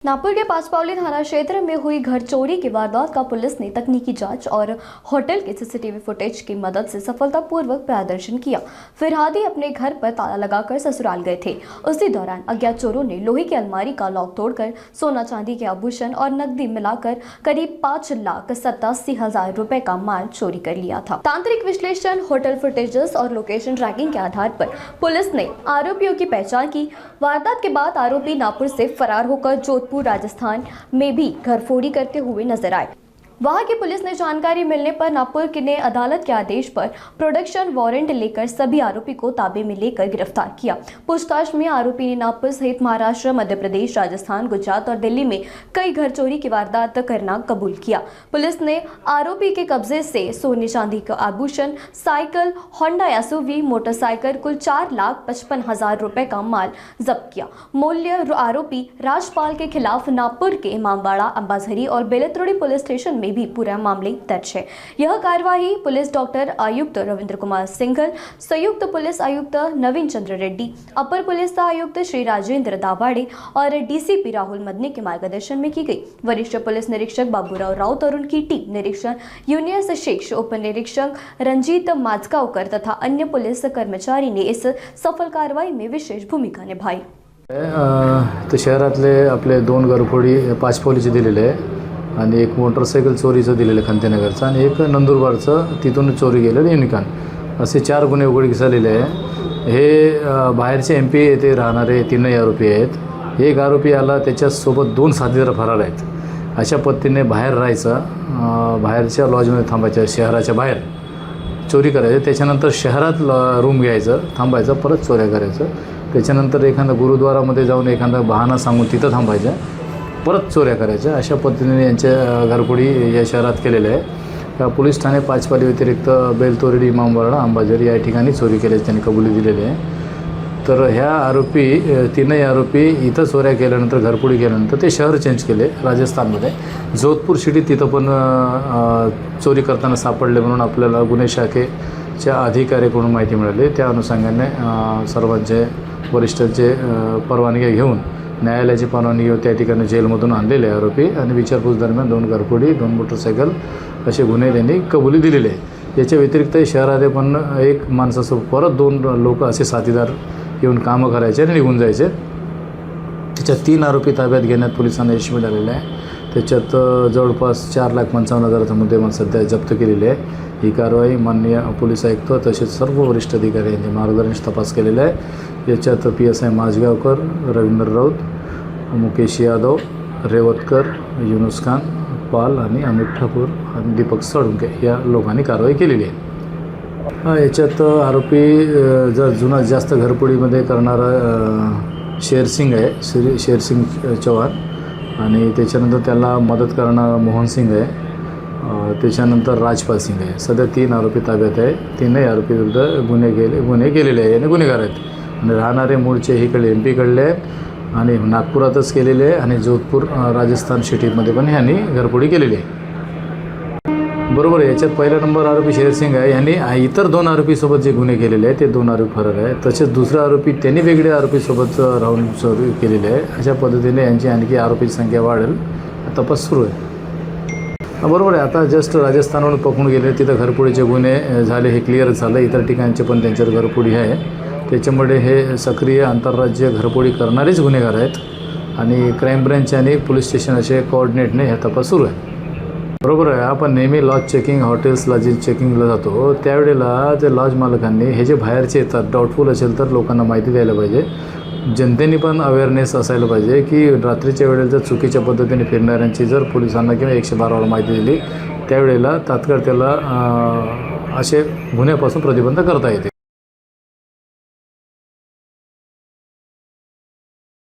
नागपुर के पांचपावली थाना क्षेत्र में हुई घर चोरी की वारदात का पुलिस ने तकनीकी जांच और होटल के सीसीटीवी फुटेज की मदद से सफलतापूर्वक प्रदर्शन किया। फिरहादी अपने घर पर ताला लगाकर ससुराल गए थे। उसी दौरान अज्ञात चोरों ने लोहे की अलमारी का लॉक तोड़कर सोना चांदी के आभूषण और नकदी मिलाकर करीब 5,87,000 रुपए का माल चोरी कर लिया था। तांत्रिक विश्लेषण, होटल फुटेजेस और लोकेशन ट्रैकिंग के आधार पर पुलिस ने आरोपियों की पहचान की। वारदात के बाद आरोपी नागपुर से फरार होकर जोधपुर राजस्थान में भी घरफोड़ी करते हुए नजर आए। वहां की पुलिस ने जानकारी मिलने पर नागपुर ने अदालत के आदेश पर प्रोडक्शन वारंट लेकर सभी आरोपी को ताबे में लेकर गिरफ्तार किया। पूछताछ में आरोपी ने नागपुर सहित महाराष्ट्र, मध्य प्रदेश, राजस्थान, गुजरात और दिल्ली में कई घर चोरी की वारदात करना कबूल किया। पुलिस ने आरोपी के कब्जे से सोने चांदी का आभूषण, साइकिल, होंडा एसयूवी, मोटरसाइकिल कुल 4,55,000 रुपए का माल जब्त किया। मूल्य आरोपी राजपाल के खिलाफ नागपुर के इमामबाड़ा, अंबाझरी और बेलत्रोड़ी पुलिस स्टेशन में भी पूरा मामले दर्ज है। यह कार्यवाही पुलिस डॉक्टर आयुक्त रविंद्र कुमार सिंघल, संयुक्त पुलिस आयुक्त नवीन चंद्र रेड्डी, अपर पुलिस आयुक्त श्री राजेंद्र दाभाड़े और डीसीपी राहुल मदने के मार्गदर्शन में की गई। वरिष्ठ पुलिस निरीक्षक बाबूराव राउत और उनकी टीम, निरीक्षक यूनियस शेख, उप निरीक्षक रंजीत माजगावकर तथा अन्य पुलिस कर्मचारी ने इस सफल कार्रवाई में विशेष भूमिका निभाई। तर शहरातले आपले 2 घरफोडी पाचपावलीचे दिलेले आहे आणि एक मोटरसायकल चोरीचं दिलेलं खंतेनगरचं आणि एक नंदुरबारचं तिथून चोरी गेलेलं युनिकॉर्न, असे 4 गुन्हे उघडकीस झालेले आहे। हे बाहेरचे MP येथे राहणारे 3 आरोपी आहेत। एक आरोपी आला, त्याच्यासोबत 2 साथीदार फरार आहेत। अशा पद्धतीने बाहेर राहायचं, बाहेरच्या लॉजमध्ये थांबायचं, शहराच्या बाहेर चोरी करायचं, त्याच्यानंतर शहरात रूम घ्यायचं, थांबायचं, परत चोऱ्या करायचं, त्याच्यानंतर एखादा गुरुद्वारामध्ये जाऊन एखादा बहाणा सांगून तिथं थांबायचं, परत चोऱ्या करायच्या। अशा पद्धतीने यांच्या घरफोडी या शहरात केलेल्या आहे। पोलीस ठाणे पाचपाली व्यतिरिक्त बेलतोरडी, इमामबाड़ा, अंबाझरी या ठिकाणी चोरी केल्याची त्यांनी कबुली दिलेली आहे। तर ह्या आरोपी 3 आरोपी इथं चोऱ्या केल्यानंतर, घरफोडी केल्यानंतर ते शहर चेंज केले राजस्थानमध्ये, जोधपूर सिटी, तिथं पण चोरी करताना सापडले म्हणून आपल्याला गुन्हे शाखेच्या अधिकाऱ्याकडून माहिती मिळाली। त्या अनुषंगाने सर्वांचे वरिष्ठांचे परवानगी घेऊन न्यायालयाची परवानगी घेऊन त्या ठिकाणी जेलमधून आणलेले आरोपी आणि विचारपूस दरम्यान 2 घरफोडी, 2 मोटरसायकल असे गुन्हे त्यांनी कबुली दिलेले आहे। याच्या व्यतिरिक्त शहरात पण एक माणसासोबत परत 2 लोक असे साथीदार येऊन कामं करायचे आणि निघून जायचे। त्याच्यात 3 आरोपी ताब्यात घेण्यात पोलिसांना यश मिळालेलं आहे। त्याच्यात जवळपास 4,55,000 मुद्देमाल सध्या जप्त केलेले आहे। ही कारवाई माननीय पोलीस आयुक्त तसेच सर्व वरिष्ठ अधिकारी यांनी मार्गदर्शन तपास केलेला आहे। याच्यात PSI माजगावकर, रवींद्र राऊत, मुकेश यादव, रेवतकर, युनुस खान, पाल आणि अमित ठाकूर आणि दीपक साळुंके या लोकांनी कारवाई केलेली आहे। याच्यात आरोपी जर जास्त घरफोडीमध्ये करणारा शेरसिंग आहे, शेरसिंग चव्हाण, आणि त्याच्यानंतर त्याला मदत करणारा मोहन सिंग आहे, त्याच्यानंतर राजपाल सिंग आहे। सध्या 3 आरोपी ताब्यात आहे। 3 आरोपी विरुद्ध गुन्हे केलेले आहे आणि गुन्हेगार आहेत आणि राहणारे मूळचे इकडे MP कडले आहेत आणि नागपुरातच केलेले आहे आणि जोधपूर राजस्थान सिटीमध्ये पण ह्यांनी घरफोडी केलेली आहे। बरोबर आहे। याच्यात पहिला नंबर आरोपी शेरसिंग आहे, यांनी इतर 2 आरोपीसोबत जे गुन्हे केलेले आहेत ते 2 आरोपी फरार आहे। तसेच दुसरा आरोपी त्यांनी वेगळ्या आरोपीसोबत राहून चोरी केलेली आहे। अशा पद्धतीने यांची आणखी आरोपीची संख्या वाढेल, तपास सुरू आहे। बरोबर आहे। आता जस्ट राजस्थानवरून पकडून गेले, तिथं घरफोडीचे गुन्हे झाले, हे क्लिअर झालं। इतर ठिकाणचे पण त्यांच्यावर घरफोडी आहे, त्याच्यामुळे हे सक्रिय आंतरराज्य घरफोडी करणारेच गुन्हेगार आहेत आणि क्राईम ब्रँच आणि पोलीस स्टेशन असे कोऑर्डिनेटने हे तपास सुरू आहे। बरोबर आहे। आपण नेहमी लॉज चेकिंग, हॉटेल्स लॉजिंग चेकिंगला जातो, त्यावेळेला ते लॉज मालकांनी हे जे बाहेरचे येतात, डाऊटफुल असेल तर लोकांना माहिती द्यायला पाहिजे। जनतेने पण अवेअरनेस असायला पाहिजे की रात्रीच्या वेळेला जर चुकीच्या पद्धतीने फिरणाऱ्यांची जर पोलिसांना किंवा 112वर माहिती दिली, त्यावेळेला तात्काळ त्याला असे गुन्ह्यापासून प्रतिबंध करता येते।